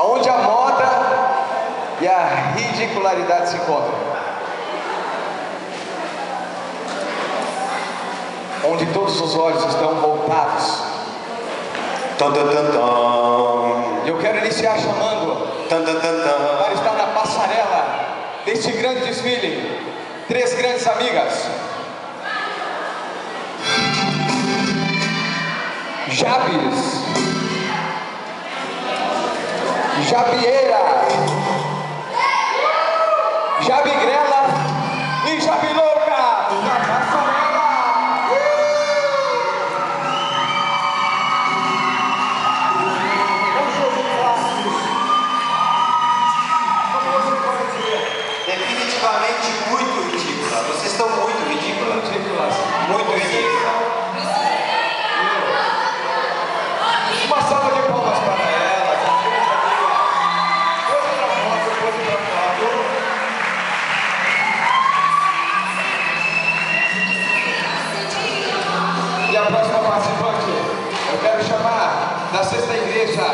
Onde a moda e a ridicularidade se encontram. Onde todos os olhos estão voltados. E eu quero iniciar chamando para estar na passarela deste grande desfile, três grandes amigas. Jabes, Jabieira, Jabigrela e Jabilouca na passarela. Definitivamente muito ridícula. Vocês estão muito ridículas. Muito ridículas. Uma salva de palmas para ela. E a próxima participante, eu quero chamar da Sexta Igreja,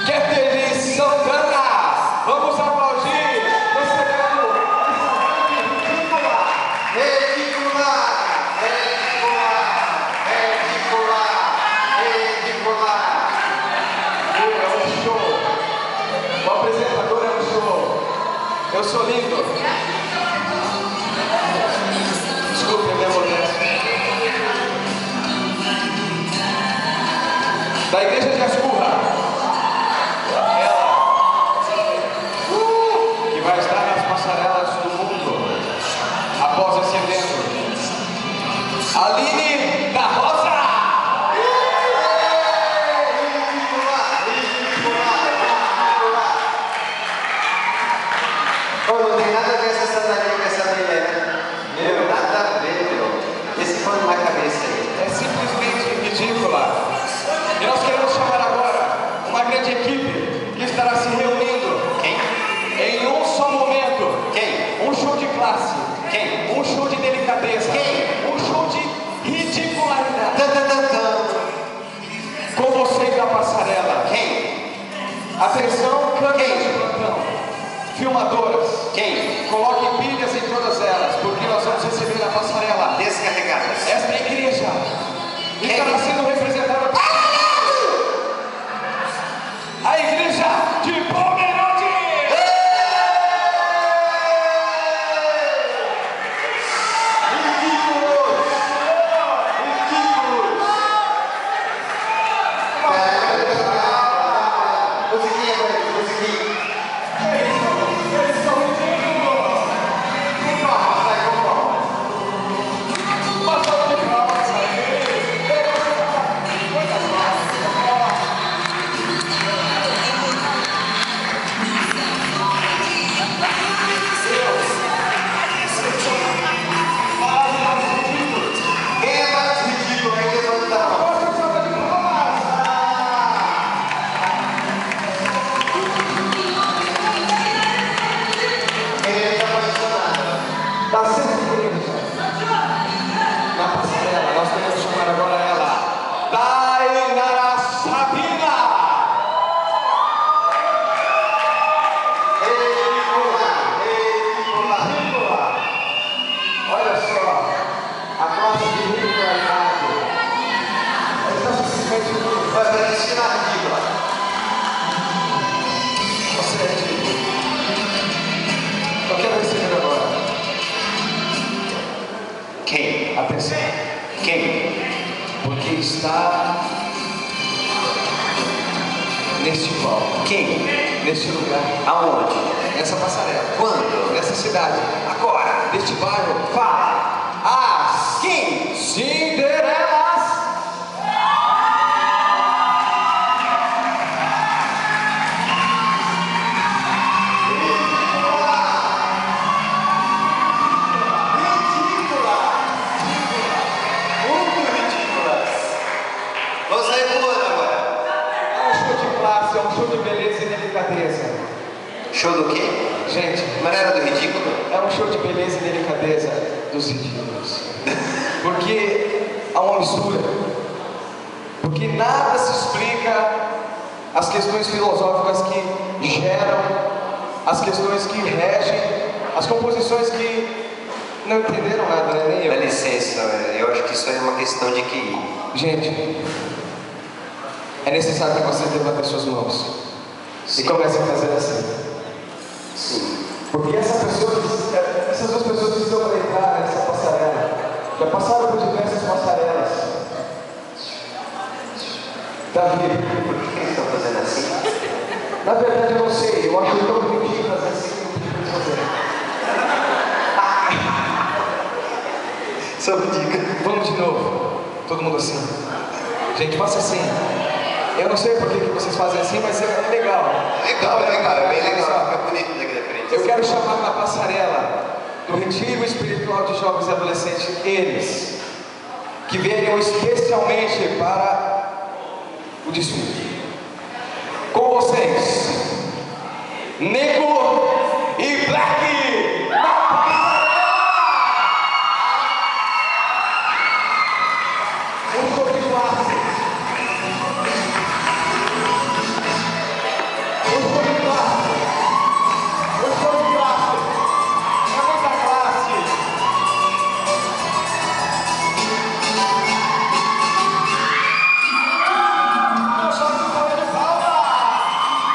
Keteli Santana. Vamos aplaudir, recebendo é um show. O apresentador é um show. Eu sou lindo. Desculpe, minha modéstia. Da Igreja de Ascurra, que vai estar nas passarelas do mundo após esse evento. Aline da Rosa. Não tem nada a ver essa sandália com essa mulher. Meu, nada a ver, meu. Esse pano na cabeça aí. É simplesmente ridícula. E nós queremos chamar agora uma grande equipe que estará se reunindo. Quem? Em um só momento. Quem? Um show de classe. Quem? Um show de delicadeza. Quem? Um show de ridicularidade. Com vocês na passarela. Quem? Atenção, câmeras Quem? de plantão. Filmadoras. Quem? Coloquem pilhas em todas elas, porque nós vamos receber na passarela Descarregadas. esta igreja. Estará sendo representada a igreja de Pomerode. Musiquinha pra ele, musiquinha. Eles são ridículos. Com palmas, vai com palmas. Uma salva de palmas a eles. Quem é mais ridículo aí levanta a mão. Uma salva de palmas. Ele está apaixonado. Da Sexta Igreja. Na passarela, nós queremos chamar agora ela, Dainara Sabina. Ridícula. Olha só, a classe de ridicularidade. Ela está simplesmente ridícula. Vai para ensinar ridícula. Você é ridículo. Eu quero receber agora. Quem? Atenção. Quem? Porque está neste palco, Quem? neste lugar, Aonde? nessa passarela, Quando? nessa cidade, Agora. neste bairro, Fala. as Quem? Cinderelas. Muito ridículas. Vamos sair pulando agora. É um show de classe, é um show de beleza e delicadeza. Show do quê? Gente, Maneira do ridículo? é um show de beleza e delicadeza dos ridículos. Porque há uma mistura. Porque nada se explica as questões filosóficas que geram, as questões que regem, as composições que não entenderam nada, né? Nem eu. Dá licença, eu acho que isso aí é uma questão de QI. Gente, é necessário que vocês levantem suas mãos. Sim. E comecem a fazer assim. Sim. Porque essas duas pessoas que estão para entrar nessa passarela, já passaram por diversas passarelas. Davi, Por que eles estão fazendo assim? na verdade eu não sei, eu acho tão ridículo às vezes que não tem que fazer. Só me diga. Vamos de novo, todo mundo assim. Gente, faça assim. Eu não sei por que vocês fazem assim, mas é legal. Legal, é bem legal, fica bonito daqui da frente. Eu quero chamar na passarela do Retiro Espiritual de Jovens e Adolescentes eles, que vieram especialmente para o desfile. Com vocês, Nego e Black na passarela! Um show de classe. Um show de classe. Um show de classe. É muita classe. Uma salva de palmas.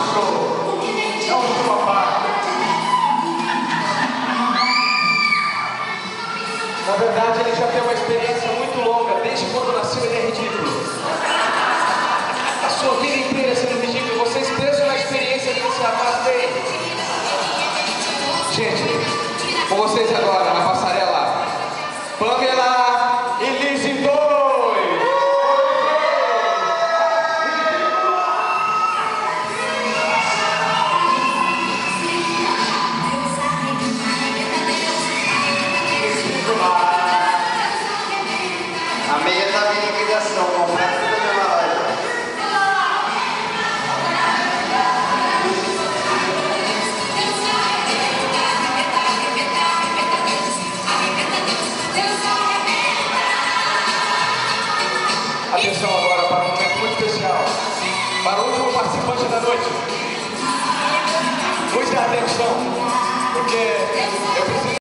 É um show à parte. Na verdade, ele já tem uma experiência